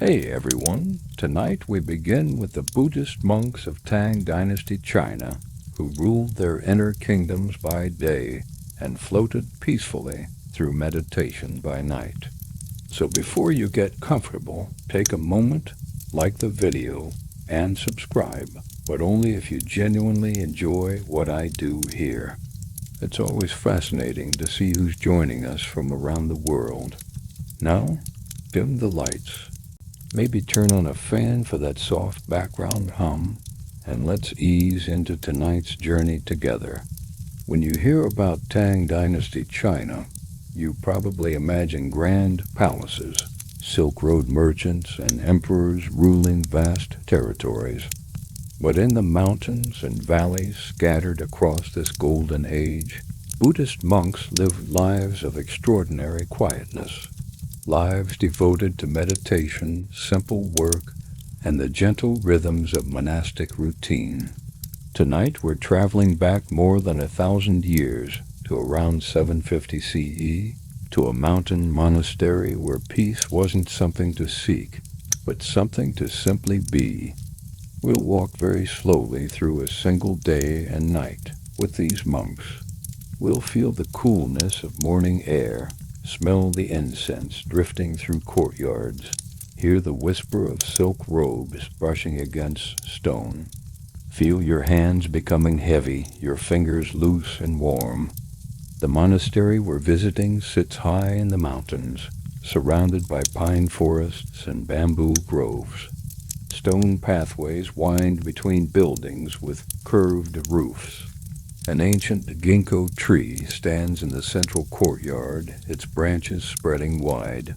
Hey everyone, tonight we begin with the Buddhist monks of Tang Dynasty, China, who ruled their inner kingdoms by day and floated peacefully through meditation by night. So before you get comfortable, take a moment, like the video, and subscribe, but only if you genuinely enjoy what I do here. It's always fascinating to see who's joining us from around the world. Now, dim the lights. Maybe turn on a fan for that soft background hum, and let's ease into tonight's journey together. When you hear about Tang Dynasty China, you probably imagine grand palaces, Silk Road merchants, and emperors ruling vast territories. But in the mountains and valleys scattered across this golden age, Buddhist monks lived lives of extraordinary quietness. Lives devoted to meditation, simple work, and the gentle rhythms of monastic routine. Tonight we're traveling back more than 1,000 years to around 750 CE, to a mountain monastery where peace wasn't something to seek, but something to simply be. We'll walk very slowly through a single day and night with these monks. We'll feel the coolness of morning air, smell the incense drifting through courtyards, hear the whisper of silk robes brushing against stone. Feel your hands becoming heavy, your fingers loose and warm. The monastery we're visiting sits high in the mountains, surrounded by pine forests and bamboo groves. Stone pathways wind between buildings with curved roofs. An ancient ginkgo tree stands in the central courtyard, its branches spreading wide.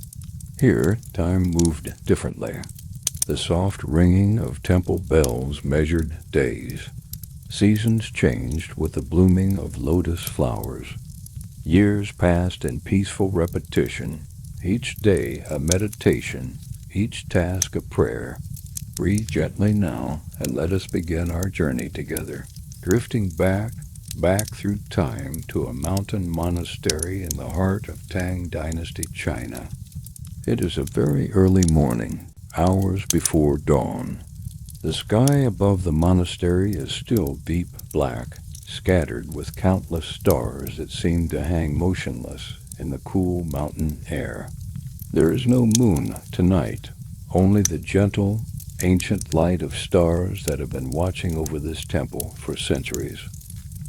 Here, time moved differently. The soft ringing of temple bells measured days. Seasons changed with the blooming of lotus flowers. Years passed in peaceful repetition, each day a meditation, each task a prayer. Breathe gently now, and let us begin our journey together, drifting back through time to a mountain monastery in the heart of Tang Dynasty, China. It is a very early morning, hours before dawn. The sky above the monastery is still deep black, scattered with countless stars that seem to hang motionless in the cool mountain air. There is no moon tonight, only the gentle, ancient light of stars that have been watching over this temple for centuries.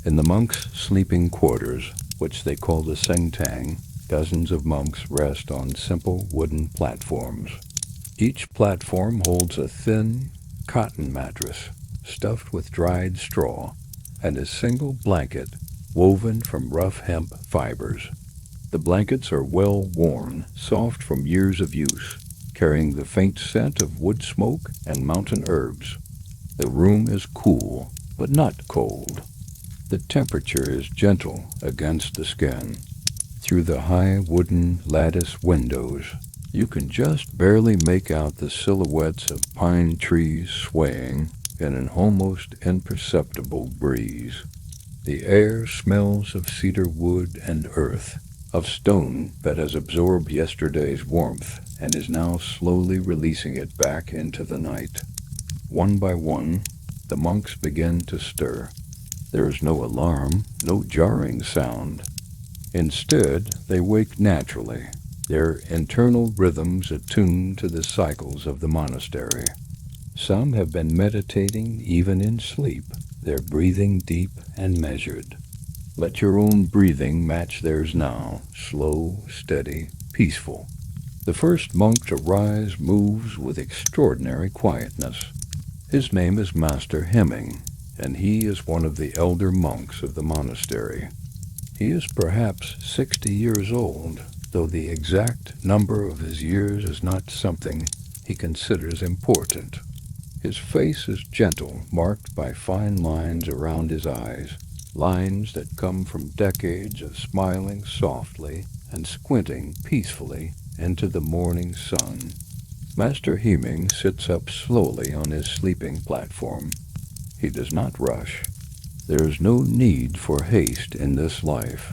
In the monks' sleeping quarters, which they call the Sengtang, dozens of monks rest on simple wooden platforms. Each platform holds a thin cotton mattress stuffed with dried straw and a single blanket woven from rough hemp fibers. The blankets are well worn, soft from years of use, carrying the faint scent of wood smoke and mountain herbs. The room is cool, but not cold. The temperature is gentle against the skin. Through the high wooden lattice windows, you can just barely make out the silhouettes of pine trees swaying in an almost imperceptible breeze. The air smells of cedar wood and earth, of stone that has absorbed yesterday's warmth and is now slowly releasing it back into the night. One by one, the monks begin to stir. There is no alarm, no jarring sound. Instead, they wake naturally, their internal rhythms attuned to the cycles of the monastery. Some have been meditating even in sleep, their breathing deep and measured. Let your own breathing match theirs now, slow, steady, peaceful. The first monk to rise moves with extraordinary quietness. His name is Master Hemming, and he is one of the elder monks of the monastery. He is perhaps 60 years old, though the exact number of his years is not something he considers important. His face is gentle, marked by fine lines around his eyes, lines that come from decades of smiling softly and squinting peacefully into the morning sun. Master Hemming sits up slowly on his sleeping platform. He does not rush. There is no need for haste in this life.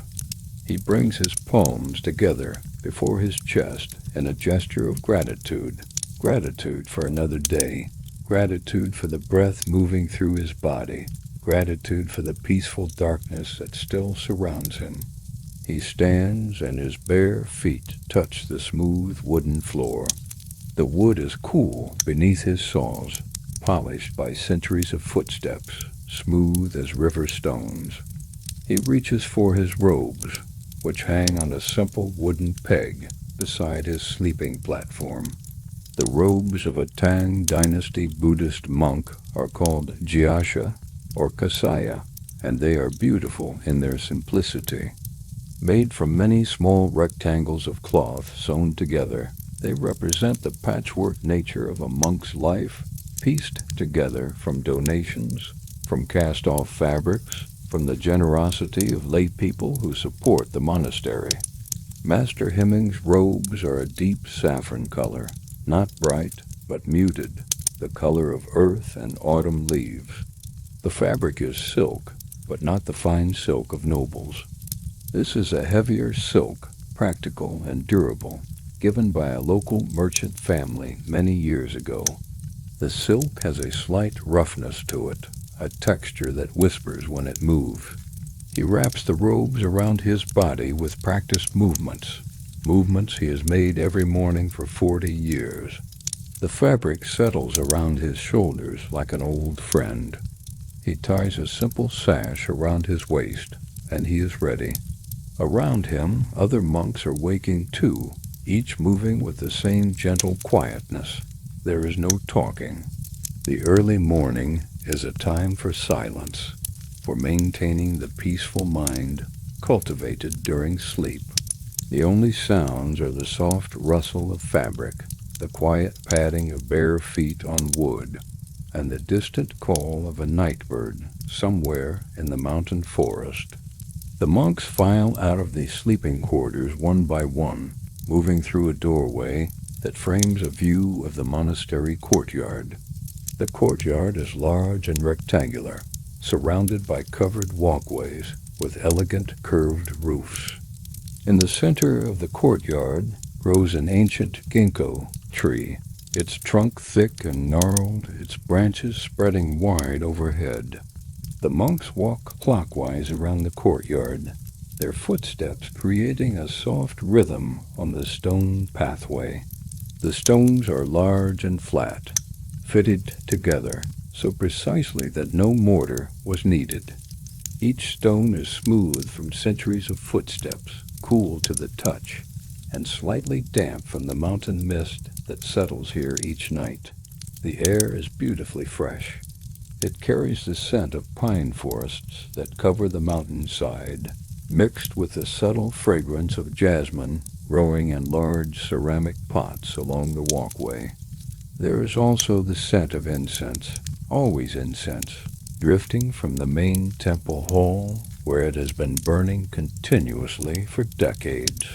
He brings his palms together before his chest in a gesture of gratitude. Gratitude for another day, gratitude for the breath moving through his body, gratitude for the peaceful darkness that still surrounds him. He stands and his bare feet touch the smooth wooden floor. The wood is cool beneath his soles, polished by centuries of footsteps, smooth as river stones. He reaches for his robes, which hang on a simple wooden peg beside his sleeping platform. The robes of a Tang Dynasty Buddhist monk are called jiasha or kasaya, and they are beautiful in their simplicity. Made from many small rectangles of cloth sewn together, they represent the patchwork nature of a monk's life, pieced together from donations, from cast-off fabrics, from the generosity of lay people who support the monastery. Master Hemming's robes are a deep saffron color, not bright, but muted, the color of earth and autumn leaves. The fabric is silk, but not the fine silk of nobles. This is a heavier silk, practical and durable, given by a local merchant family many years ago. The silk has a slight roughness to it, a texture that whispers when it moves. He wraps the robes around his body with practiced movements he has made every morning for 40 years. The fabric settles around his shoulders like an old friend. He ties a simple sash around his waist, and he is ready. Around him, other monks are waking too, each moving with the same gentle quietness. There is no talking. The early morning is a time for silence, for maintaining the peaceful mind cultivated during sleep. The only sounds are the soft rustle of fabric, the quiet padding of bare feet on wood, and the distant call of a night bird somewhere in the mountain forest. The monks file out of the sleeping quarters one by one, moving through a doorway that frames a view of the monastery courtyard. The courtyard is large and rectangular, surrounded by covered walkways with elegant curved roofs. In the center of the courtyard grows an ancient ginkgo tree, its trunk thick and gnarled, its branches spreading wide overhead. The monks walk clockwise around the courtyard, their footsteps creating a soft rhythm on the stone pathway. The stones are large and flat, fitted together so precisely that no mortar was needed. Each stone is smooth from centuries of footsteps, cool to the touch, and slightly damp from the mountain mist that settles here each night. The air is beautifully fresh. It carries the scent of pine forests that cover the mountainside, mixed with the subtle fragrance of jasmine growing in large ceramic pots along the walkway. There is also the scent of incense, always incense, drifting from the main temple hall where it has been burning continuously for decades.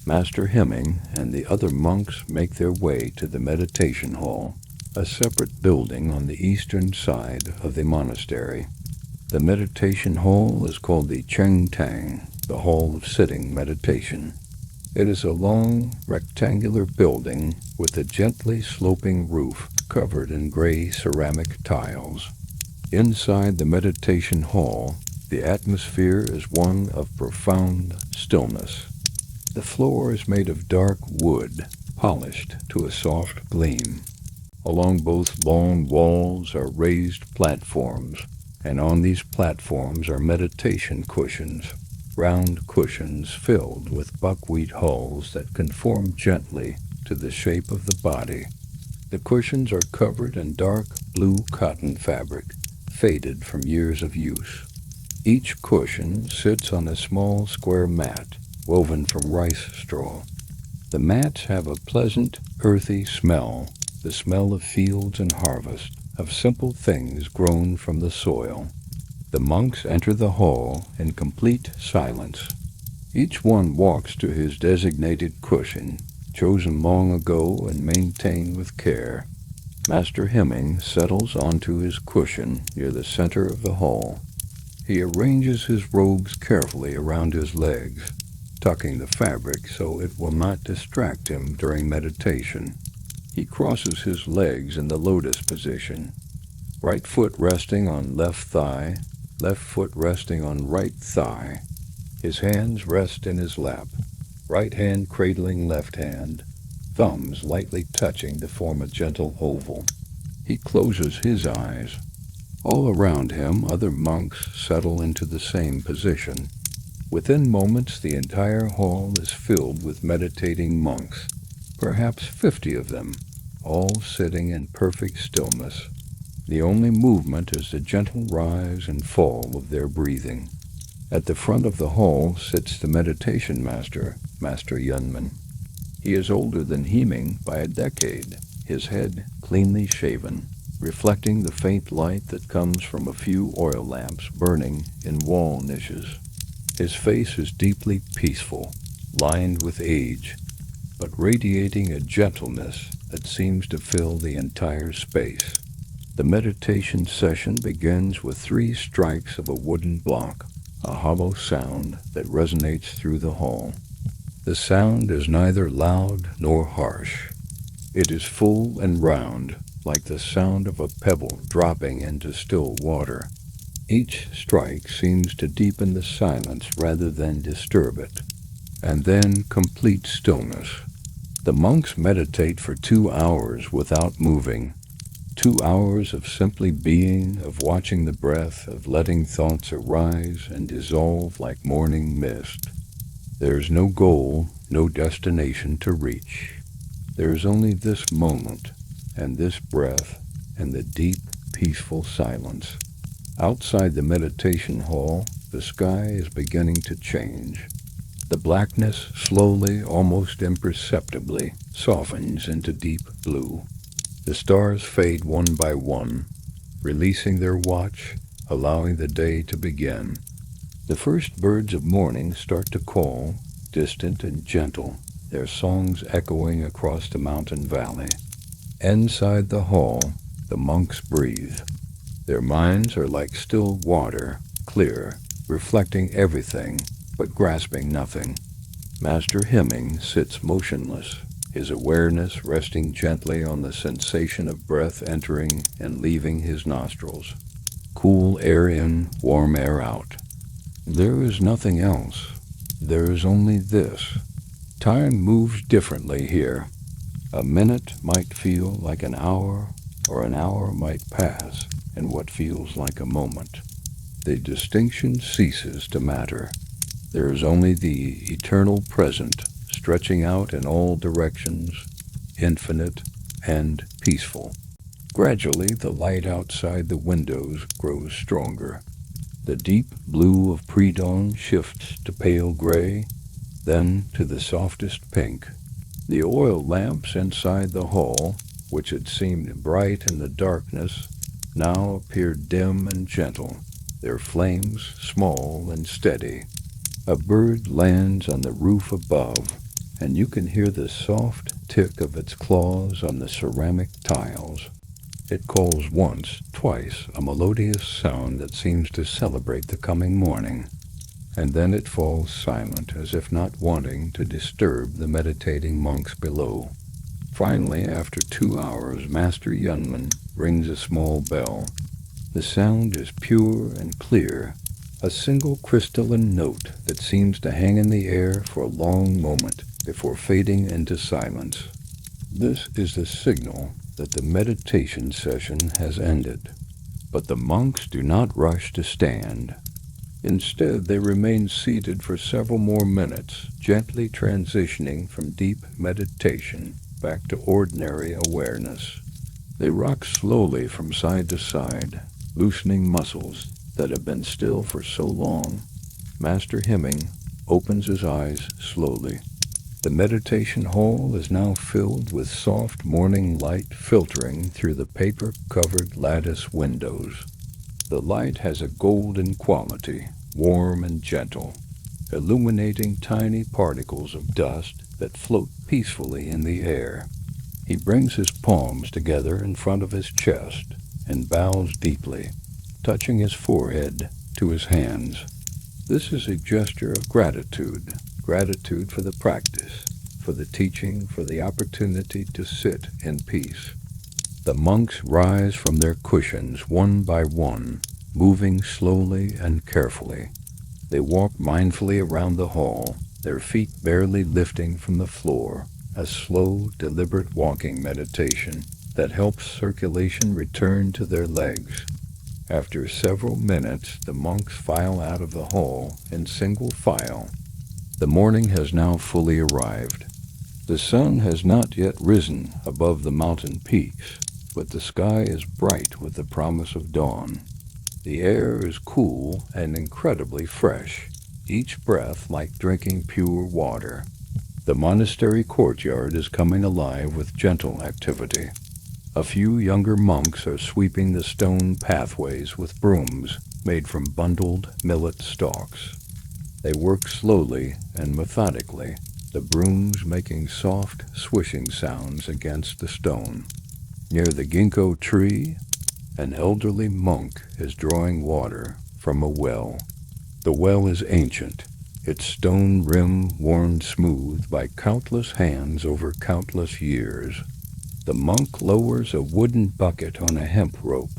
Master Hemming and the other monks make their way to the meditation hall, a separate building on the eastern side of the monastery. The meditation hall is called the chanting, the hall of sitting meditation. It is a long, rectangular building with a gently sloping roof covered in gray ceramic tiles. Inside the meditation hall, the atmosphere is one of profound stillness. The floor is made of dark wood, polished to a soft gleam. Along both long walls are raised platforms, and on these platforms are meditation cushions, round cushions filled with buckwheat hulls that conform gently to the shape of the body. The cushions are covered in dark blue cotton fabric, faded from years of use. Each cushion sits on a small square mat woven from rice straw. The mats have a pleasant, earthy smell, the smell of fields and harvest, of simple things grown from the soil. The monks enter the hall in complete silence. Each one walks to his designated cushion, chosen long ago and maintained with care. Master Hemming settles onto his cushion near the center of the hall. He arranges his robes carefully around his legs, tucking the fabric so it will not distract him during meditation. He crosses his legs in the lotus position, right foot resting on left thigh, left foot resting on right thigh. His hands rest in his lap, right hand cradling left hand, thumbs lightly touching to form a gentle oval. He closes his eyes. All around him, other monks settle into the same position. Within moments, the entire hall is filled with meditating monks, perhaps 50 of them, all sitting in perfect stillness. The only movement is the gentle rise and fall of their breathing. At the front of the hall sits the meditation master, Master Yunmen. He is older than Heming by a decade, his head cleanly shaven, reflecting the faint light that comes from a few oil lamps burning in wall niches. His face is deeply peaceful, lined with age, but radiating a gentleness that seems to fill the entire space. The meditation session begins with 3 strikes of a wooden block, a hollow sound that resonates through the hall. The sound is neither loud nor harsh. It is full and round, like the sound of a pebble dropping into still water. Each strike seems to deepen the silence rather than disturb it. And then complete stillness. The monks meditate for 2 hours without moving. 2 hours of simply being, of watching the breath, of letting thoughts arise and dissolve like morning mist. There's no goal, no destination to reach. There's only this moment, and this breath, and the deep, peaceful silence. Outside the meditation hall, the sky is beginning to change. The blackness slowly, almost imperceptibly, softens into deep blue. The stars fade one by one, releasing their watch, allowing the day to begin. The first birds of morning start to call, distant and gentle, their songs echoing across the mountain valley. Inside the hall, the monks breathe. Their minds are like still water, clear, reflecting everything, but grasping nothing. Master Heming sits motionless, his awareness resting gently on the sensation of breath entering and leaving his nostrils. Cool air in, warm air out. There is nothing else. There is only this. Time moves differently here. A minute might feel like an hour, or an hour might pass in what feels like a moment. The distinction ceases to matter. There is only the eternal present, stretching out in all directions, infinite and peaceful. Gradually, the light outside the windows grows stronger. The deep blue of pre-dawn shifts to pale gray, then to the softest pink. The oil lamps inside the hall, which had seemed bright in the darkness, now appear dim and gentle, their flames small and steady. A bird lands on the roof above, and you can hear the soft tick of its claws on the ceramic tiles. It calls once, twice, a melodious sound that seems to celebrate the coming morning, and then it falls silent, as if not wanting to disturb the meditating monks below. Finally, after 2 hours, Master Yunmen rings a small bell. The sound is pure and clear, a single crystalline note that seems to hang in the air for a long moment before fading into silence. This is the signal that the meditation session has ended. But the monks do not rush to stand. Instead, they remain seated for several more minutes, gently transitioning from deep meditation back to ordinary awareness. They rock slowly from side to side, loosening muscles that have been still for so long. Master Heming opens his eyes slowly. The meditation hall is now filled with soft morning light filtering through the paper-covered lattice windows. The light has a golden quality, warm and gentle, illuminating tiny particles of dust that float peacefully in the air. He brings his palms together in front of his chest and bows deeply, touching his forehead to his hands. This is a gesture of gratitude for the practice, for the teaching, for the opportunity to sit in peace. The monks rise from their cushions one by one, moving slowly and carefully. They walk mindfully around the hall, their feet barely lifting from the floor, a slow, deliberate walking meditation that helps circulation return to their legs. After several minutes, the monks file out of the hall in single file. The morning has now fully arrived. The sun has not yet risen above the mountain peaks, but the sky is bright with the promise of dawn. The air is cool and incredibly fresh, each breath like drinking pure water. The monastery courtyard is coming alive with gentle activity. A few younger monks are sweeping the stone pathways with brooms made from bundled millet stalks. They work slowly and methodically, the brooms making soft swishing sounds against the stone. Near the ginkgo tree, an elderly monk is drawing water from a well. The well is ancient, its stone rim worn smooth by countless hands over countless years. The monk lowers a wooden bucket on a hemp rope,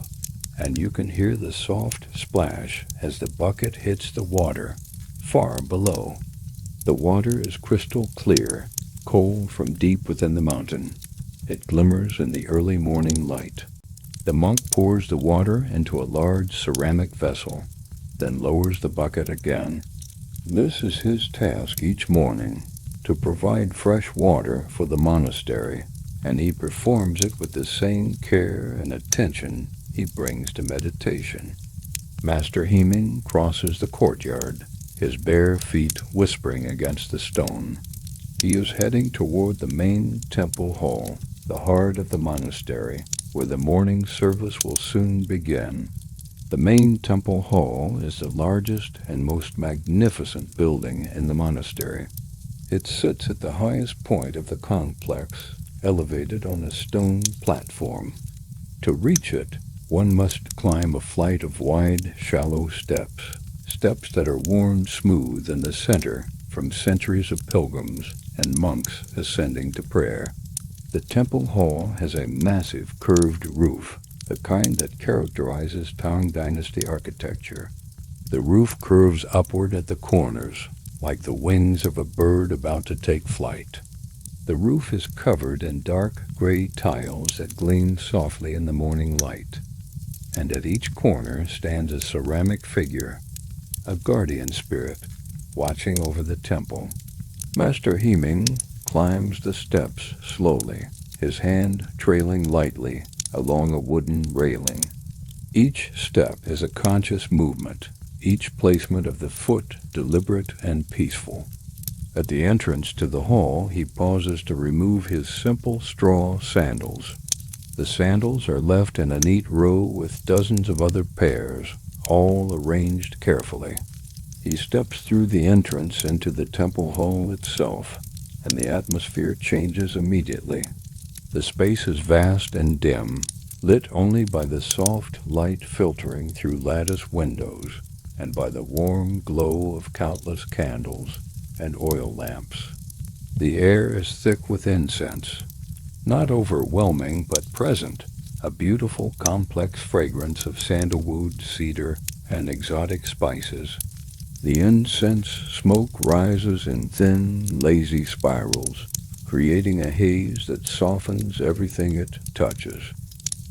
and you can hear the soft splash as the bucket hits the water far below. The water is crystal clear, cold from deep within the mountain. It glimmers in the early morning light. The monk pours the water into a large ceramic vessel, then lowers the bucket again. This is his task each morning, to provide fresh water for the monastery, and he performs it with the same care and attention he brings to meditation. Master Heming crosses the courtyard, his bare feet whispering against the stone. He is heading toward the main temple hall, the heart of the monastery, where the morning service will soon begin. The main temple hall is the largest and most magnificent building in the monastery. It sits at the highest point of the complex, elevated on a stone platform. To reach it, one must climb a flight of wide, shallow steps that are worn smooth in the center from centuries of pilgrims and monks ascending to prayer. The temple hall has a massive curved roof, the kind that characterizes Tang Dynasty architecture. The roof curves upward at the corners, like the wings of a bird about to take flight. The roof is covered in dark gray tiles that gleam softly in the morning light, and at each corner stands a ceramic figure, a guardian spirit, watching over the temple. Master Heming climbs the steps slowly, his hand trailing lightly along a wooden railing. Each step is a conscious movement, each placement of the foot deliberate and peaceful. At the entrance to the hall, he pauses to remove his simple straw sandals. The sandals are left in a neat row with dozens of other pairs, all arranged carefully. He steps through the entrance into the temple hall itself, and the atmosphere changes immediately. The space is vast and dim, lit only by the soft light filtering through lattice windows and by the warm glow of countless candles and oil lamps. The air is thick with incense, not overwhelming but present, a beautiful complex fragrance of sandalwood, cedar, and exotic spices. The incense smoke rises in thin, lazy spirals, creating a haze that softens everything it touches.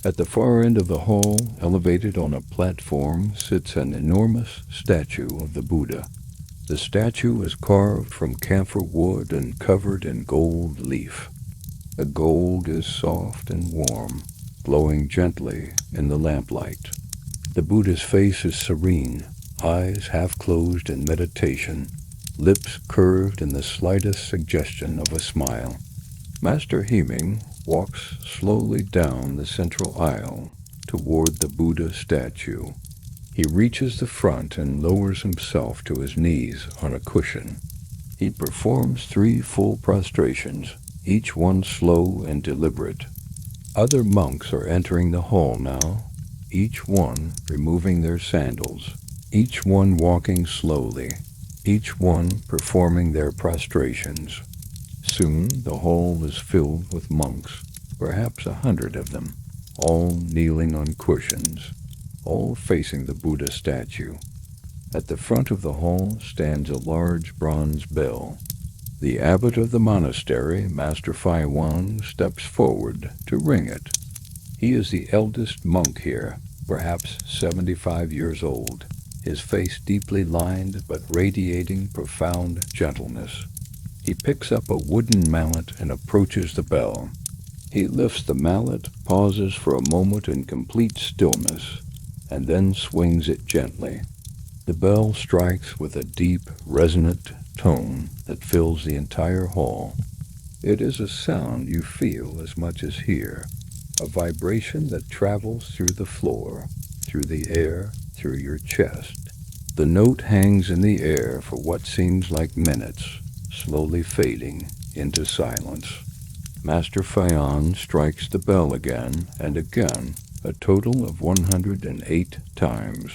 At the far end of the hall, elevated on a platform, sits an enormous statue of the Buddha. The statue is carved from camphor wood and covered in gold leaf. The gold is soft and warm, glowing gently in the lamplight. The Buddha's face is serene, eyes half closed in meditation, lips curved in the slightest suggestion of a smile. Master Heming walks slowly down the central aisle toward the Buddha statue. He reaches the front and lowers himself to his knees on a cushion. He performs 3 full prostrations, each one slow and deliberate. Other monks are entering the hall now, each one removing their sandals, each one walking slowly, each one performing their prostrations. Soon the hall is filled with monks, perhaps 100 of them, all kneeling on cushions, all facing the Buddha statue. At the front of the hall stands a large bronze bell. The abbot of the monastery, Master Fai Wan, steps forward to ring it. He is the eldest monk here, perhaps 75 years old, his face deeply lined but radiating profound gentleness. He picks up a wooden mallet and approaches the bell. He lifts the mallet, pauses for a moment in complete stillness, and then swings it gently. The bell strikes with a deep, resonant tone that fills the entire hall. It is a sound you feel as much as hear, a vibration that travels through the floor, through the air, through your chest. The note hangs in the air for what seems like minutes, slowly fading into silence. Master Fayan strikes the bell again and again, a total of 108 times.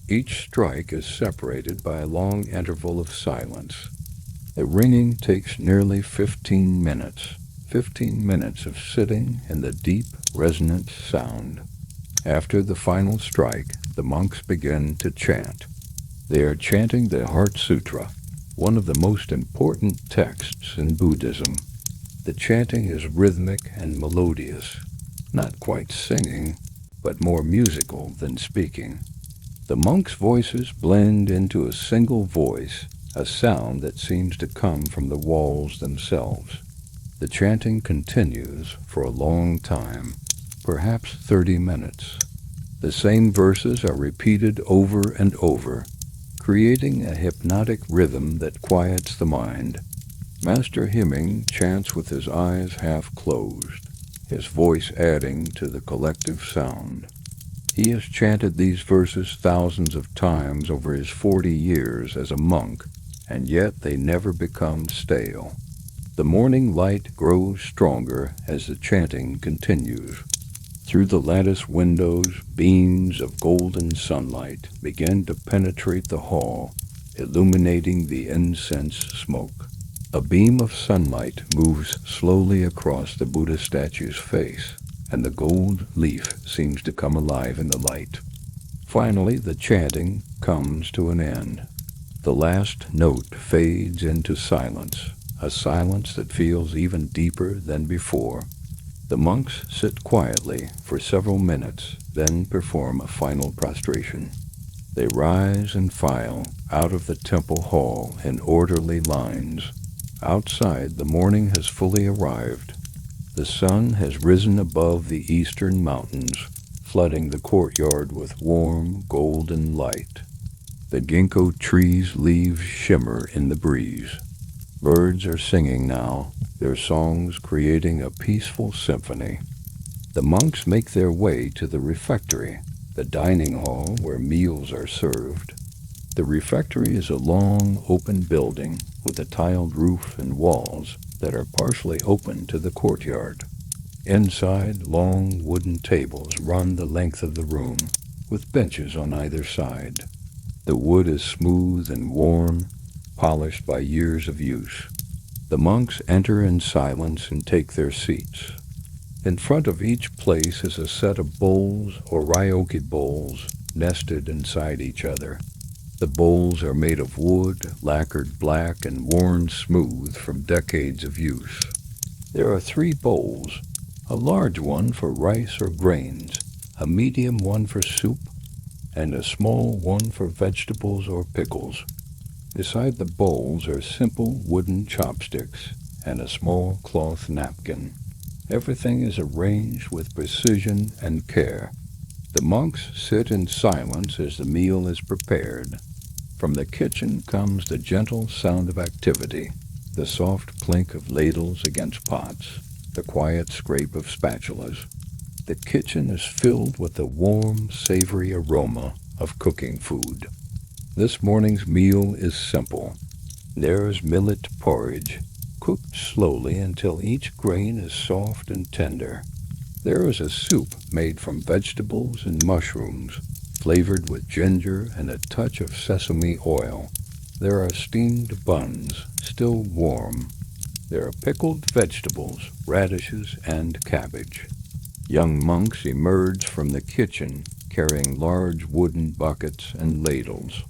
Each strike is separated by a long interval of silence. The ringing takes nearly 15 minutes. 15 minutes of sitting in the deep, resonant sound. After the final strike, the monks begin to chant. They are chanting the Heart Sutra, one of the most important texts in Buddhism. The chanting is rhythmic and melodious, not quite singing, but more musical than speaking. The monks' voices blend into a single voice, a sound that seems to come from the walls themselves. The chanting continues for a long time, perhaps 30 minutes. The same verses are repeated over and over, creating a hypnotic rhythm that quiets the mind. Master Himing chants with his eyes half closed, his voice adding to the collective sound. He has chanted these verses thousands of times over his 40 years as a monk, and yet they never become stale. The morning light grows stronger as the chanting continues. Through the lattice windows, beams of golden sunlight begin to penetrate the hall, illuminating the incense smoke. A beam of sunlight moves slowly across the Buddha statue's face, and the gold leaf seems to come alive in the light. Finally, the chanting comes to an end. The last note fades into silence, a silence that feels even deeper than before. The monks sit quietly for several minutes, then perform a final prostration. They rise and file out of the temple hall in orderly lines. Outside, the morning has fully arrived. The sun has risen above the eastern mountains, flooding the courtyard with warm, golden light. The ginkgo trees' leaves shimmer in the breeze. Birds are singing now, their songs creating a peaceful symphony. The monks make their way to the refectory, the dining hall where meals are served. The refectory is a long, open building with a tiled roof and walls that are partially open to the courtyard. Inside, long wooden tables run the length of the room, with benches on either side. The wood is smooth and warm, polished by years of use. The monks enter in silence and take their seats. In front of each place is a set of bowls or ryoki bowls nested inside each other. The bowls are made of wood, lacquered black and worn smooth from decades of use. There are 3 bowls, a large one for rice or grains, a medium one for soup, and a small one for vegetables or pickles. Beside the bowls are simple wooden chopsticks and a small cloth napkin. Everything is arranged with precision and care. The monks sit in silence as the meal is prepared. From the kitchen comes the gentle sound of activity, the soft clink of ladles against pots, the quiet scrape of spatulas. The kitchen is filled with the warm, savory aroma of cooking food. This morning's meal is simple. There is millet porridge, cooked slowly until each grain is soft and tender. There is a soup made from vegetables and mushrooms, flavored with ginger and a touch of sesame oil. There are steamed buns, still warm. There are pickled vegetables, radishes, and cabbage. Young monks emerge from the kitchen carrying large wooden buckets and ladles.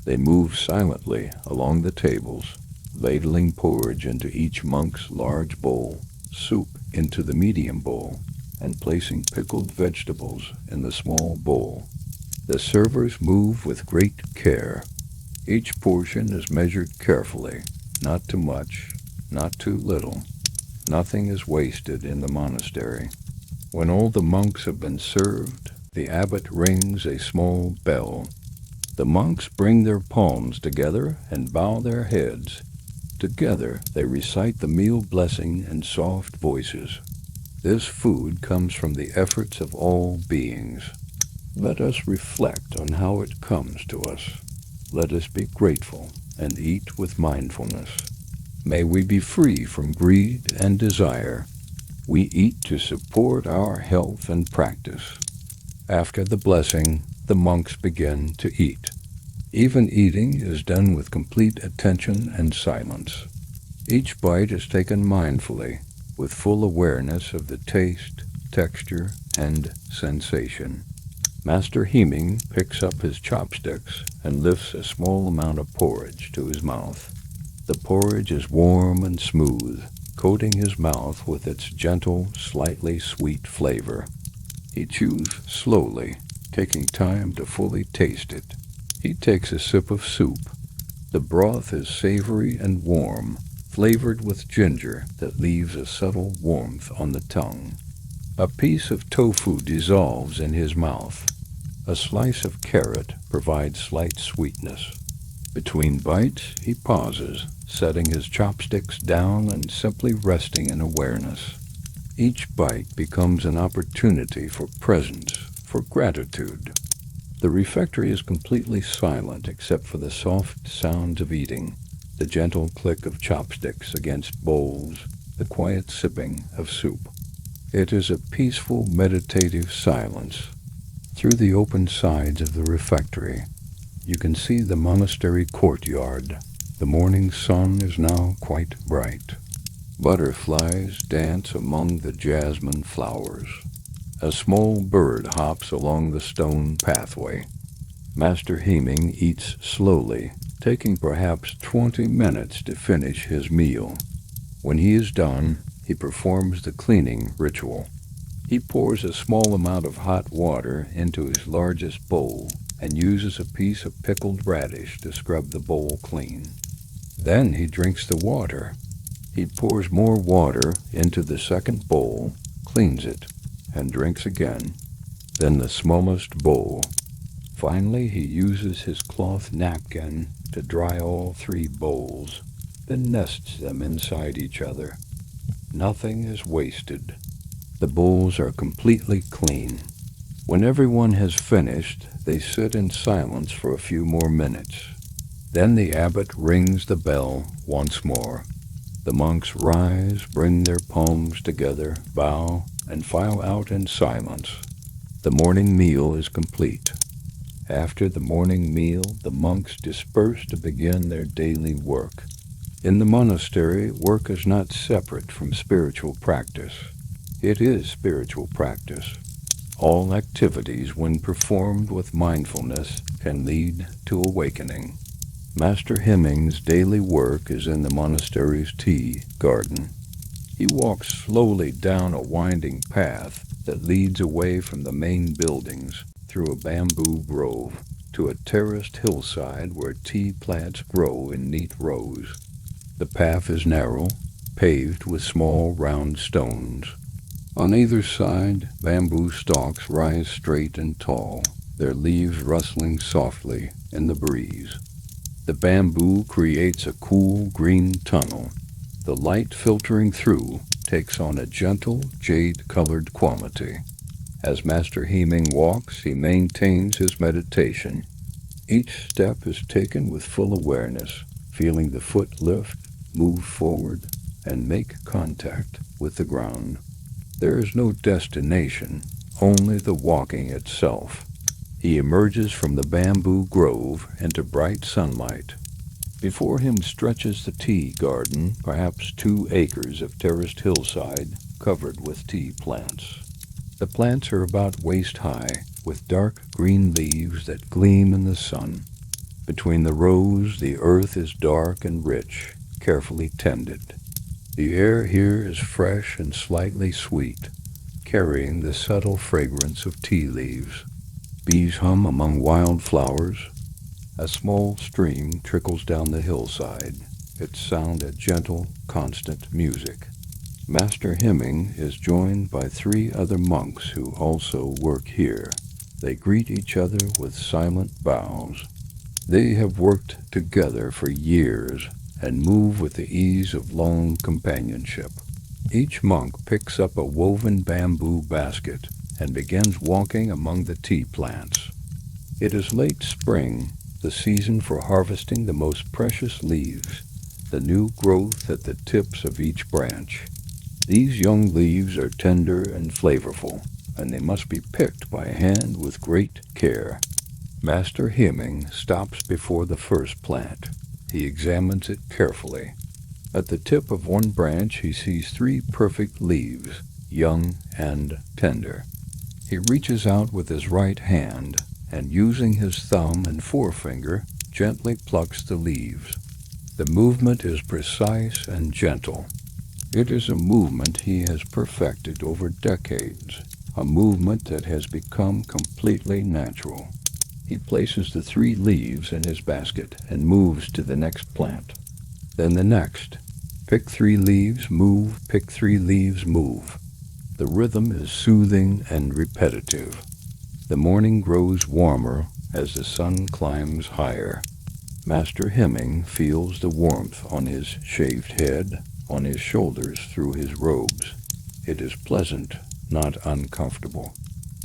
They move silently along the tables, ladling porridge into each monk's large bowl, soup into the medium bowl, and placing pickled vegetables in the small bowl. The servers move with great care. Each portion is measured carefully, not too much, not too little. Nothing is wasted in the monastery. When all the monks have been served, the abbot rings a small bell. The monks bring their palms together and bow their heads. Together they recite the meal blessing in soft voices. This food comes from the efforts of all beings. Let us reflect on how it comes to us. Let us be grateful and eat with mindfulness. May we be free from greed and desire. We eat to support our health and practice. After the blessing, the monks begin to eat. Even eating is done with complete attention and silence. Each bite is taken mindfully, with full awareness of the taste, texture, and sensation. Master Heming picks up his chopsticks and lifts a small amount of porridge to his mouth. The porridge is warm and smooth, coating his mouth with its gentle, slightly sweet flavor. He chews slowly, taking time to fully taste it. He takes a sip of soup. The broth is savory and warm, flavored with ginger that leaves a subtle warmth on the tongue. A piece of tofu dissolves in his mouth. A slice of carrot provides slight sweetness. Between bites, he pauses, setting his chopsticks down and simply resting in awareness. Each bite becomes an opportunity for presence, for gratitude. The refectory is completely silent except for the soft sounds of eating, the gentle click of chopsticks against bowls, the quiet sipping of soup. It is a peaceful, meditative silence. Through the open sides of the refectory, you can see the monastery courtyard. The morning sun is now quite bright. Butterflies dance among the jasmine flowers. A small bird hops along the stone pathway. Master Heming eats slowly, taking perhaps 20 minutes to finish his meal. When he is done, he performs the cleaning ritual. He pours a small amount of hot water into his largest bowl and uses a piece of pickled radish to scrub the bowl clean. Then he drinks the water. He pours more water into the second bowl, cleans it, and drinks again, then the smallest bowl. Finally, he uses his cloth napkin to dry all 3 bowls, then nests them inside each other. Nothing is wasted. The bowls are completely clean. When everyone has finished, they sit in silence for a few more minutes. Then the abbot rings the bell once more. The monks rise, bring their palms together, bow, and file out in silence. The morning meal is complete. After the morning meal, the monks disperse to begin their daily work. In the monastery, work is not separate from spiritual practice. It is spiritual practice. All activities, when performed with mindfulness, can lead to awakening. Master Heming's daily work is in the monastery's tea garden. He walks slowly down a winding path that leads away from the main buildings through a bamboo grove to a terraced hillside where tea plants grow in neat rows. The path is narrow, paved with small round stones. On either side, bamboo stalks rise straight and tall, their leaves rustling softly in the breeze. The bamboo creates a cool green tunnel. The light filtering through takes on a gentle jade-colored quality. As Master Heming walks, he maintains his meditation. Each step is taken with full awareness, feeling the foot lift, move forward, and make contact with the ground. There is no destination, only the walking itself. He emerges from the bamboo grove into bright sunlight. Before him stretches the tea garden, perhaps 2 acres of terraced hillside covered with tea plants. The plants are about waist high, with dark green leaves that gleam in the sun. Between the rows, the earth is dark and rich, carefully tended. The air here is fresh and slightly sweet, carrying the subtle fragrance of tea leaves. Bees hum among wild flowers. A small stream trickles down the hillside, its sound a gentle, constant music. Master Hemming is joined by 3 other monks who also work here. They greet each other with silent bows. They have worked together for years and move with the ease of long companionship. Each monk picks up a woven bamboo basket and begins walking among the tea plants. It is late spring, the season for harvesting the most precious leaves, the new growth at the tips of each branch. These young leaves are tender and flavorful, and they must be picked by hand with great care. Master Hemming stops before the first plant. He examines it carefully. At the tip of one branch he sees 3 perfect leaves, young and tender. He reaches out with his right hand, and using his thumb and forefinger, gently plucks the leaves. The movement is precise and gentle. It is a movement he has perfected over decades, a movement that has become completely natural. He places the 3 leaves in his basket and moves to the next plant. Then the next. Pick 3 leaves, move, pick 3 leaves, move. The rhythm is soothing and repetitive. The morning grows warmer as the sun climbs higher. Master Hemming feels the warmth on his shaved head, on his shoulders through his robes. It is pleasant, not uncomfortable.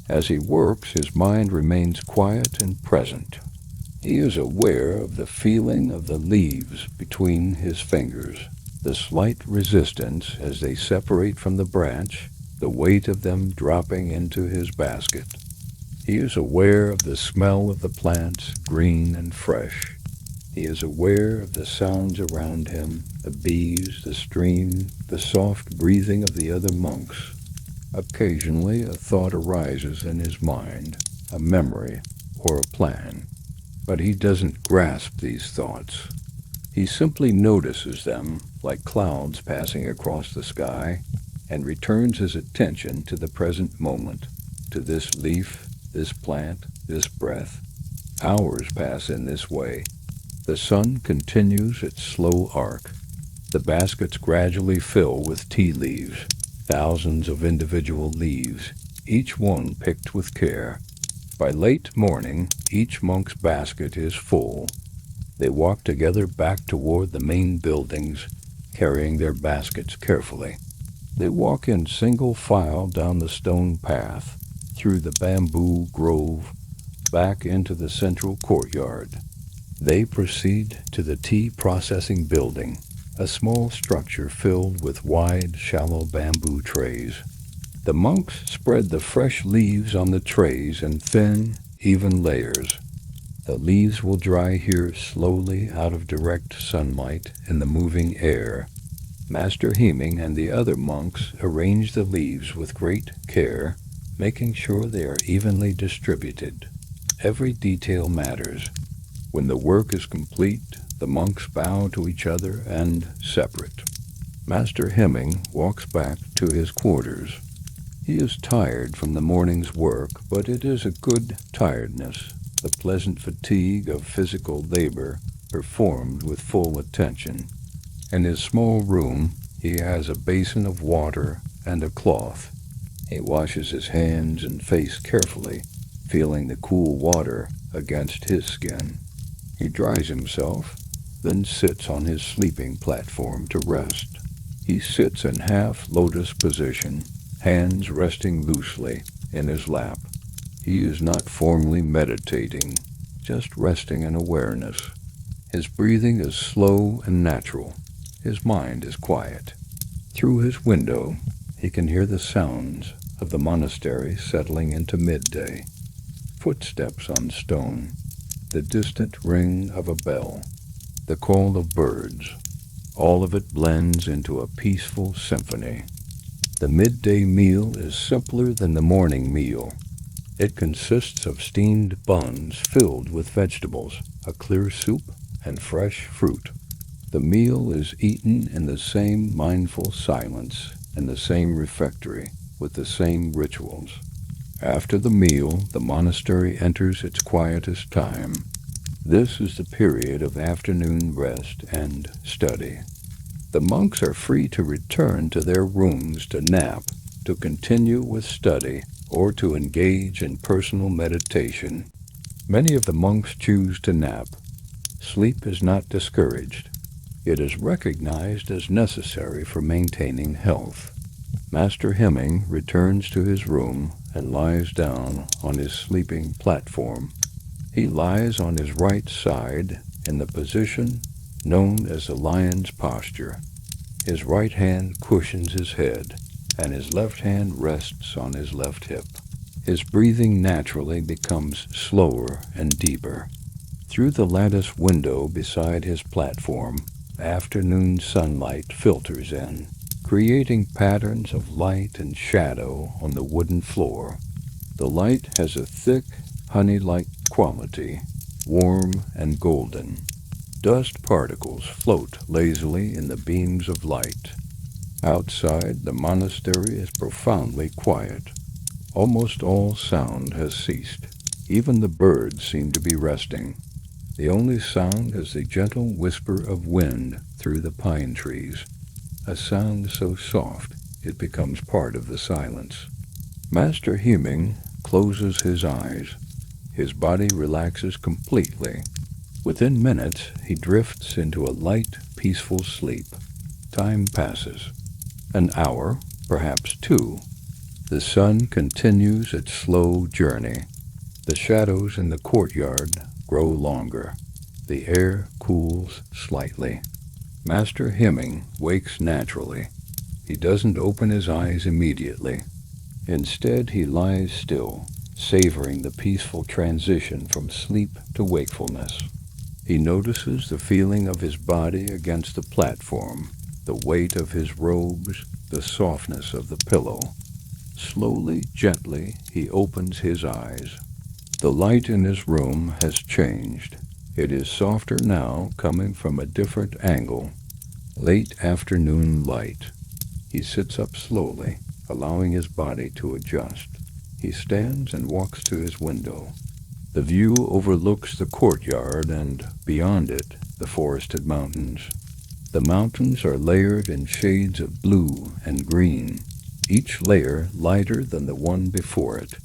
As he works, his mind remains quiet and present. He is aware of the feeling of the leaves between his fingers, the slight resistance as they separate from the branch, the weight of them dropping into his basket. He is aware of the smell of the plants, green and fresh. He is aware of the sounds around him, the bees, the stream, the soft breathing of the other monks. Occasionally a thought arises in his mind, a memory or a plan, but he doesn't grasp these thoughts. He simply notices them like clouds passing across the sky and returns his attention to the present moment, to this leaf, this plant, this breath. Hours pass in this way. The sun continues its slow arc. The baskets gradually fill with tea leaves, thousands of individual leaves, each one picked with care. By late morning, each monk's basket is full. They walk together back toward the main buildings, carrying their baskets carefully. They walk in single file down the stone path, through the bamboo grove, back into the central courtyard. They proceed to the tea processing building, a small structure filled with wide, shallow bamboo trays. The monks spread the fresh leaves on the trays in thin, even layers. The leaves will dry here slowly out of direct sunlight in the moving air. Master Hemming and the other monks arrange the leaves with great care, making sure they are evenly distributed. Every detail matters. When the work is complete, the monks bow to each other and separate. Master Hemming walks back to his quarters. He is tired from the morning's work, but it is a good tiredness, the pleasant fatigue of physical labor performed with full attention. In his small room, he has a basin of water and a cloth. He washes his hands and face carefully, feeling the cool water against his skin. He dries himself, then sits on his sleeping platform to rest. He sits in half lotus position, hands resting loosely in his lap. He is not formally meditating, just resting in awareness. His breathing is slow and natural. His mind is quiet. Through his window, he can hear the sounds of the monastery settling into midday. Footsteps on stone, the distant ring of a bell. the call of birds. All of it blends into a peaceful symphony. The midday meal is simpler than the morning meal. It consists of steamed buns filled with vegetables, a clear soup, and fresh fruit. The meal is eaten in the same mindful silence, in the same refectory, with the same rituals. After the meal, the monastery enters its quietest time. This is the period of afternoon rest and study. The monks are free to return to their rooms to nap, to continue with study, or to engage in personal meditation. Many of the monks choose to nap. Sleep is not discouraged. It is recognized as necessary for maintaining health. Master Hemming returns to his room and lies down on his sleeping platform. He lies on his right side in the position known as the lion's posture. His right hand cushions his head, and his left hand rests on his left hip. His breathing naturally becomes slower and deeper. Through the lattice window beside his platform, afternoon sunlight filters in, creating patterns of light and shadow on the wooden floor. The light has a thick, honey-like quality, warm and golden. Dust particles float lazily in the beams of light. Outside, the monastery is profoundly quiet. Almost all sound has ceased. Even the birds seem to be resting. The only sound is the gentle whisper of wind through the pine trees, a sound so soft it becomes part of the silence. Master Hemming closes his eyes. His body relaxes completely. Within minutes, he drifts into a light, peaceful sleep. Time passes. An hour, perhaps two. The sun continues its slow journey. The shadows in the courtyard grow longer. The air cools slightly. Master Hemming wakes naturally. He doesn't open his eyes immediately. Instead, he lies still, savoring the peaceful transition from sleep to wakefulness. He notices the feeling of his body against the platform, the weight of his robes, the softness of the pillow. Slowly, gently, he opens his eyes. The light in his room has changed. It is softer now, coming from a different angle. Late afternoon light. He sits up slowly, allowing his body to adjust. He stands and walks to his window. The view overlooks the courtyard and, beyond it, the forested mountains. The mountains are layered in shades of blue and green, each layer lighter than the one before it.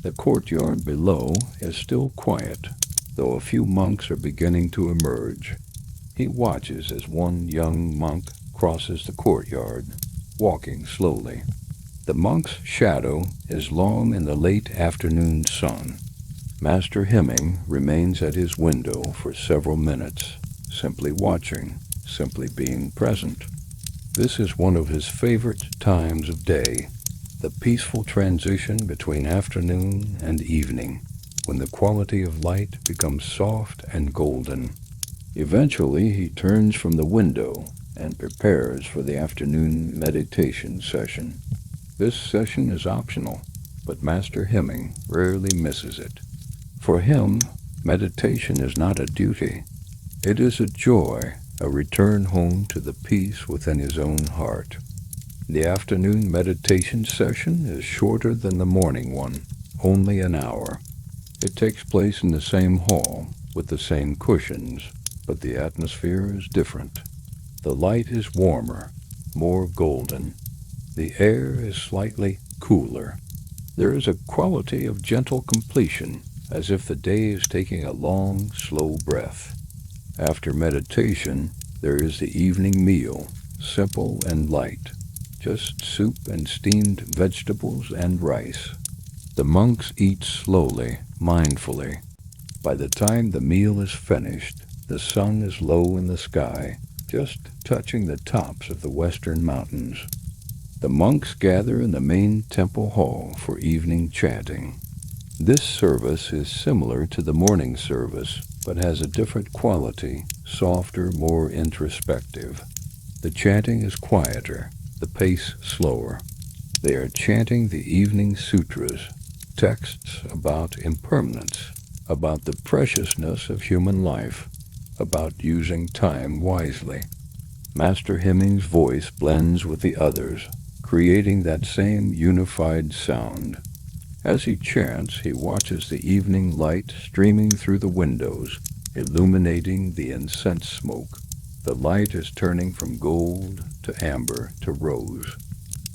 The courtyard below is still quiet, though a few monks are beginning to emerge. He watches as one young monk crosses the courtyard, walking slowly. The monk's shadow is long in the late afternoon sun. Master Hemming remains at his window for several minutes, simply watching, simply being present. This is one of his favorite times of day, the peaceful transition between afternoon and evening, when the quality of light becomes soft and golden. Eventually, he turns from the window and prepares for the afternoon meditation session. This session is optional, but Master Hemming rarely misses it. For him, meditation is not a duty. It is a joy, a return home to the peace within his own heart. The afternoon meditation session is shorter than the morning one, only an hour. It takes place in the same hall, with the same cushions, but the atmosphere is different. The light is warmer, more golden. The air is slightly cooler. There is a quality of gentle completion, as if the day is taking a long, slow breath. After meditation, there is the evening meal, simple and light, just soup and steamed vegetables and rice. The monks eat slowly, mindfully. By the time the meal is finished, the sun is low in the sky, just touching the tops of the western mountains. The monks gather in the main temple hall for evening chanting. This service is similar to the morning service, but has a different quality, softer, more introspective. The chanting is quieter, the pace slower. They are chanting the evening sutras, texts about impermanence, about the preciousness of human life, about using time wisely. Master Hemming's voice blends with the others, creating that same unified sound. As he chants, he watches the evening light streaming through the windows, illuminating the incense smoke. The light is turning from gold to amber to rose.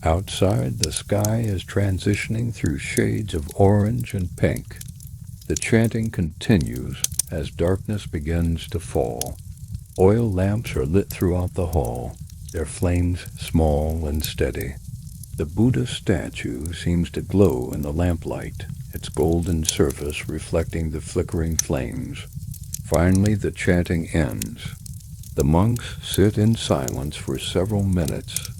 Outside, the sky is transitioning through shades of orange and pink. The chanting continues as darkness begins to fall. Oil lamps are lit throughout the hall, their flames small and steady. The Buddha statue seems to glow in the lamplight, its golden surface reflecting the flickering flames. Finally, the chanting ends. The monks sit in silence for several minutes,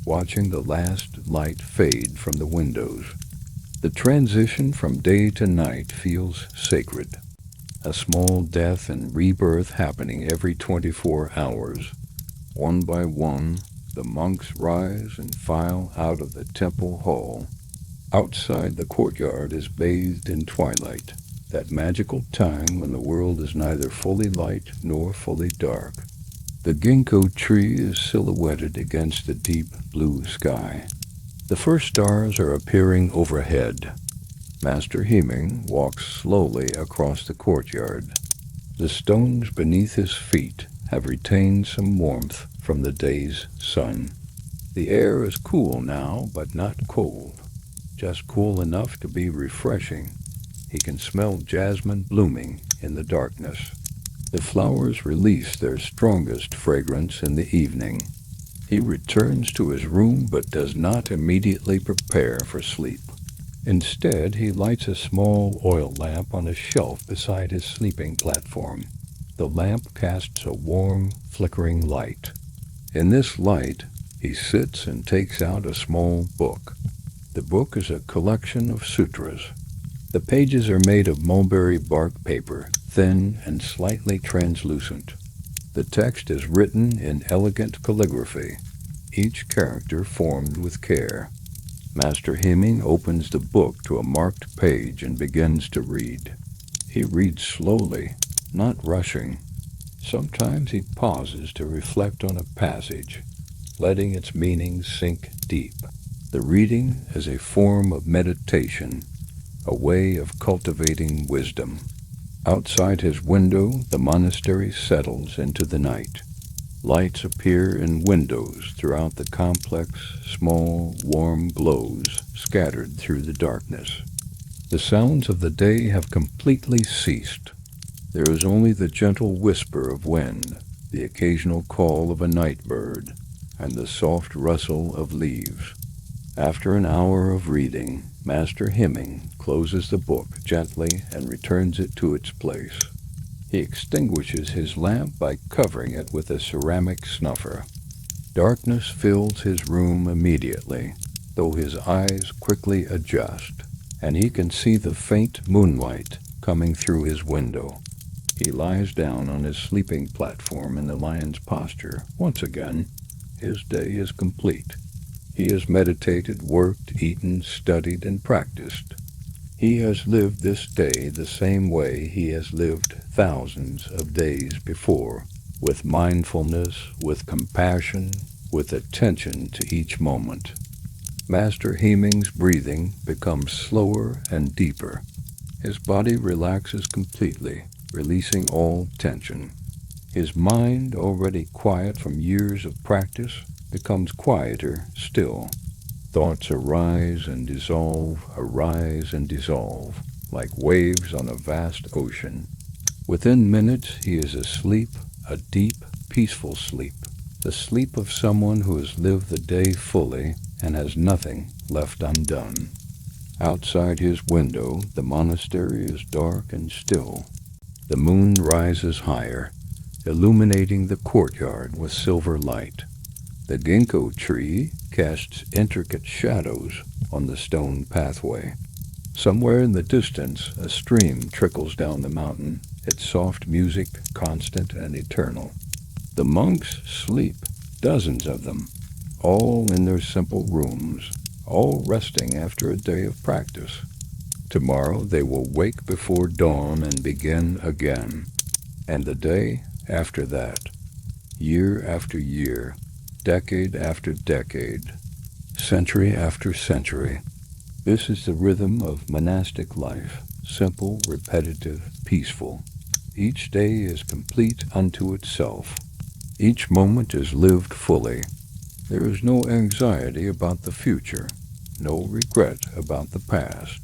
watching the last light fade from the windows. The transition from day to night feels sacred, a small death and rebirth happening every 24 hours. One by one, the monks rise and file out of the temple hall. Outside, the courtyard is bathed in twilight, that magical time when the world is neither fully light nor fully dark. The ginkgo tree is silhouetted against the deep blue sky. The first stars are appearing overhead. Master Hemming walks slowly across the courtyard. The stones beneath his feet have retained some warmth from the day's sun. The air is cool now, but not cold, just cool enough to be refreshing. He can smell jasmine blooming in the darkness. The flowers release their strongest fragrance in the evening. He returns to his room but does not immediately prepare for sleep. Instead, he lights a small oil lamp on a shelf beside his sleeping platform. The lamp casts a warm, flickering light. In this light, he sits and takes out a small book. The book is a collection of sutras. The pages are made of mulberry bark paper, thin and slightly translucent. The text is written in elegant calligraphy, each character formed with care. Master Hemming opens the book to a marked page and begins to read. He reads slowly, not rushing. Sometimes he pauses to reflect on a passage, letting its meaning sink deep. The reading is a form of meditation, a way of cultivating wisdom. Outside his window, the monastery settles into the night. Lights appear in windows throughout the complex, small, warm glows scattered through the darkness. The sounds of the day have completely ceased. There is only the gentle whisper of wind, the occasional call of a night bird, and the soft rustle of leaves. After an hour of reading, Master Hemming closes the book gently and returns it to its place. He extinguishes his lamp by covering it with a ceramic snuffer. Darkness fills his room immediately, though his eyes quickly adjust, and he can see the faint moonlight coming through his window. He lies down on his sleeping platform in the lion's posture. Once again, his day is complete. He has meditated, worked, eaten, studied, and practiced. He has lived this day the same way he has lived thousands of days before, with mindfulness, with compassion, with attention to each moment. Master Hemming's breathing becomes slower and deeper. His body relaxes completely, releasing all tension. His mind, already quiet from years of practice, becomes quieter still. Thoughts arise and dissolve, like waves on a vast ocean. Within minutes, he is asleep, a deep, peaceful sleep, the sleep of someone who has lived the day fully and has nothing left undone. Outside his window, the monastery is dark and still. The moon rises higher, illuminating the courtyard with silver light. The ginkgo tree casts intricate shadows on the stone pathway. Somewhere in the distance, a stream trickles down the mountain, its soft music constant and eternal. The monks sleep, dozens of them, all in their simple rooms, all resting after a day of practice. Tomorrow they will wake before dawn and begin again. And the day after that, year after year, decade after decade, century after century. This is the rhythm of monastic life, simple, repetitive, peaceful. Each day is complete unto itself. Each moment is lived fully. There is no anxiety about the future, no regret about the past.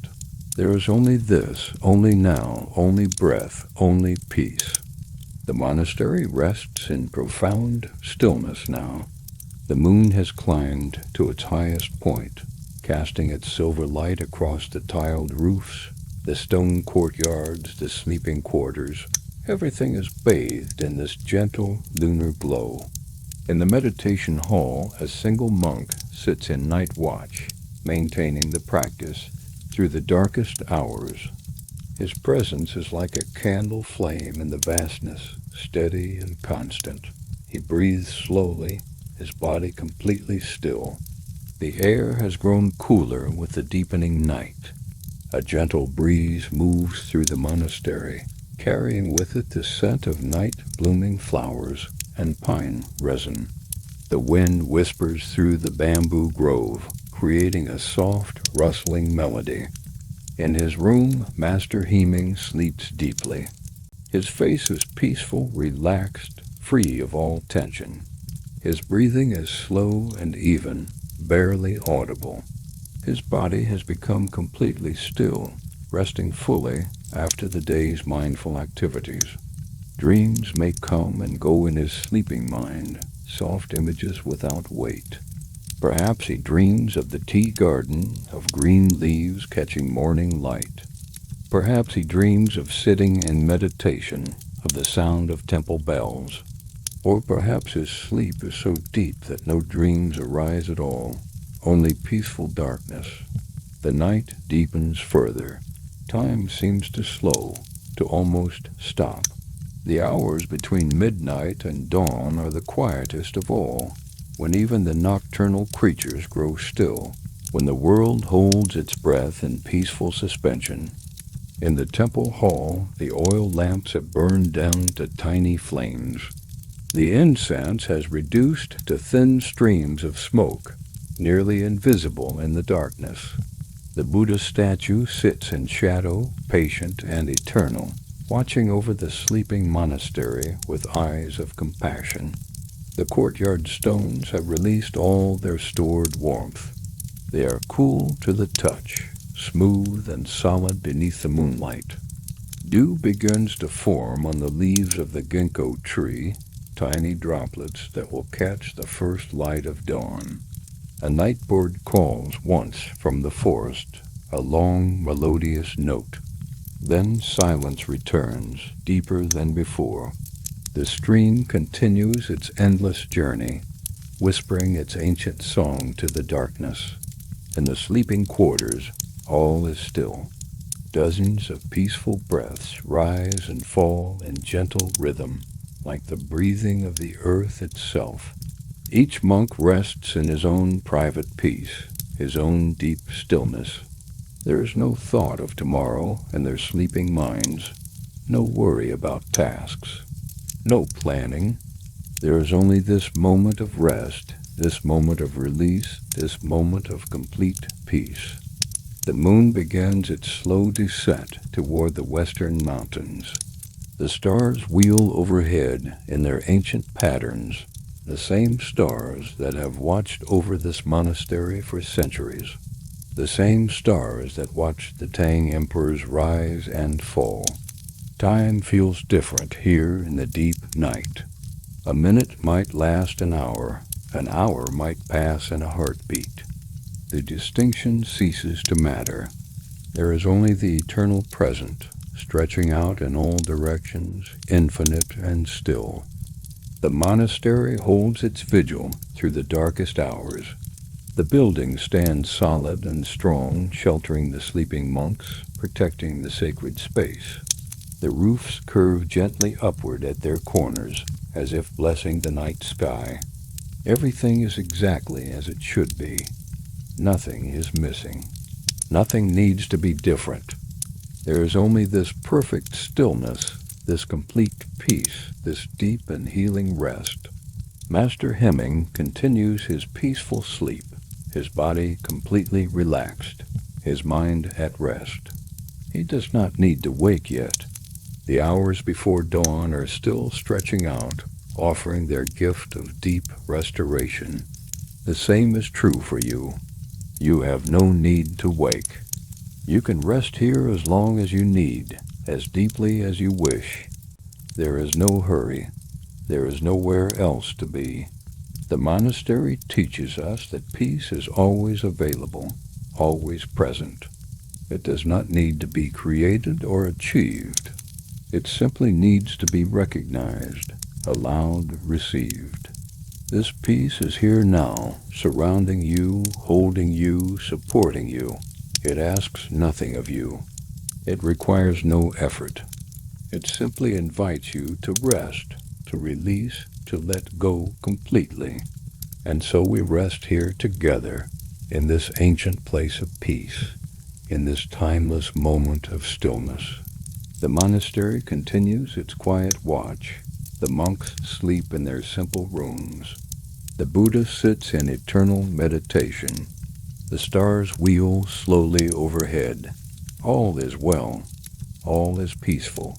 There is only this, only now, only breath, only peace. The monastery rests in profound stillness now. The moon has climbed to its highest point, casting its silver light across the tiled roofs, the stone courtyards, the sleeping quarters. Everything is bathed in this gentle lunar glow. In the meditation hall, a single monk sits in night watch, maintaining the practice through the darkest hours. His presence is like a candle flame in the vastness, steady and constant. He breathes slowly, his body completely still. The air has grown cooler with the deepening night. A gentle breeze moves through the monastery, carrying with it the scent of night-blooming flowers and pine resin. The wind whispers through the bamboo grove, creating a soft, rustling melody. In his room, Master Heming sleeps deeply. His face is peaceful, relaxed, free of all tension. His breathing is slow and even, barely audible. His body has become completely still, resting fully after the day's mindful activities. Dreams may come and go in his sleeping mind, soft images without weight. Perhaps he dreams of the tea garden, of green leaves catching morning light. Perhaps he dreams of sitting in meditation, of the sound of temple bells. Or perhaps his sleep is so deep that no dreams arise at all, only peaceful darkness. The night deepens further. Time seems to slow, to almost stop. The hours between midnight and dawn are the quietest of all, when even the nocturnal creatures grow still, when the world holds its breath in peaceful suspension. In the temple hall, the oil lamps have burned down to tiny flames. The incense has reduced to thin streams of smoke, nearly invisible in the darkness. The Buddha statue sits in shadow, patient and eternal, watching over the sleeping monastery with eyes of compassion. The courtyard stones have released all their stored warmth. They are cool to the touch, smooth and solid beneath the moonlight. Dew begins to form on the leaves of the ginkgo tree, tiny droplets that will catch the first light of dawn. A night bird calls once from the forest, a long, melodious note. Then silence returns, deeper than before. The stream continues its endless journey, whispering its ancient song to the darkness. In the sleeping quarters, all is still. Dozens of peaceful breaths rise and fall in gentle rhythm, like the breathing of the earth itself. Each monk rests in his own private peace, his own deep stillness. There is no thought of tomorrow in their sleeping minds, no worry about tasks, no planning. There is only this moment of rest, this moment of release, this moment of complete peace. The moon begins its slow descent toward the western mountains. The stars wheel overhead in their ancient patterns, the same stars that have watched over this monastery for centuries, the same stars that watched the Tang emperors rise and fall. Time feels different here in the deep night. A minute might last an hour might pass in a heartbeat. The distinction ceases to matter. There is only the eternal present, stretching out in all directions, infinite and still. The monastery holds its vigil through the darkest hours. The building stands solid and strong, sheltering the sleeping monks, protecting the sacred space. The roofs curve gently upward at their corners, as if blessing the night sky. Everything is exactly as it should be. Nothing is missing. Nothing needs to be different. There is only this perfect stillness, this complete peace, this deep and healing rest. Master Hemming continues his peaceful sleep, his body completely relaxed, his mind at rest. He does not need to wake yet. The hours before dawn are still stretching out, offering their gift of deep restoration. The same is true for you. You have no need to wake. You can rest here as long as you need, as deeply as you wish. There is no hurry. There is nowhere else to be. The monastery teaches us that peace is always available, always present. It does not need to be created or achieved. It simply needs to be recognized, allowed, received. This peace is here now, surrounding you, holding you, supporting you. It asks nothing of you. It requires no effort. It simply invites you to rest, to release, to let go completely. And so we rest here together, in this ancient place of peace, in this timeless moment of stillness. The monastery continues its quiet watch. The monks sleep in their simple rooms. The Buddha sits in eternal meditation. The stars wheel slowly overhead. All is well. All is peaceful.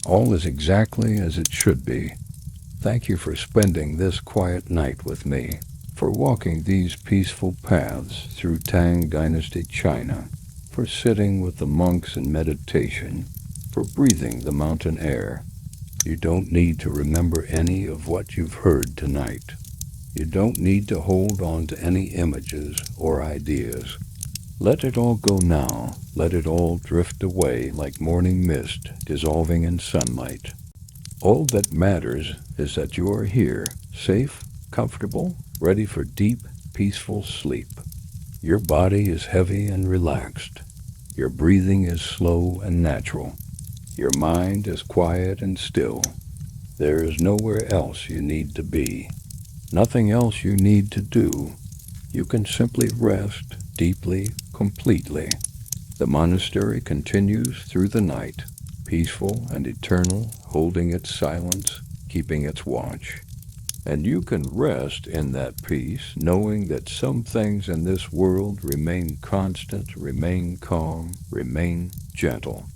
All is exactly as it should be. Thank you for spending this quiet night with me, for walking these peaceful paths through Tang Dynasty China, for sitting with the monks in meditation, for breathing the mountain air. You don't need to remember any of what you've heard tonight. You don't need to hold on to any images or ideas. Let it all go now. Let it all drift away like morning mist dissolving in sunlight. All that matters is that you are here, safe, comfortable, ready for deep, peaceful sleep. Your body is heavy and relaxed. Your breathing is slow and natural. Your mind is quiet and still. There is nowhere else you need to be. Nothing else you need to do. You can simply rest deeply, completely. The monastery continues through the night, peaceful and eternal, holding its silence, keeping its watch. And you can rest in that peace, knowing that some things in this world remain constant, remain calm, remain gentle.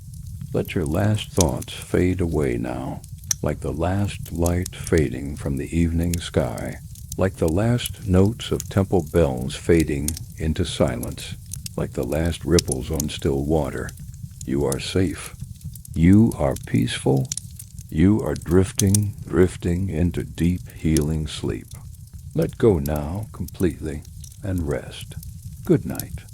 Let your last thoughts fade away now, like the last light fading from the evening sky, like the last notes of temple bells fading into silence, like the last ripples on still water. You are safe. You are peaceful. You are drifting into deep healing sleep. Let go now completely and rest. Good night.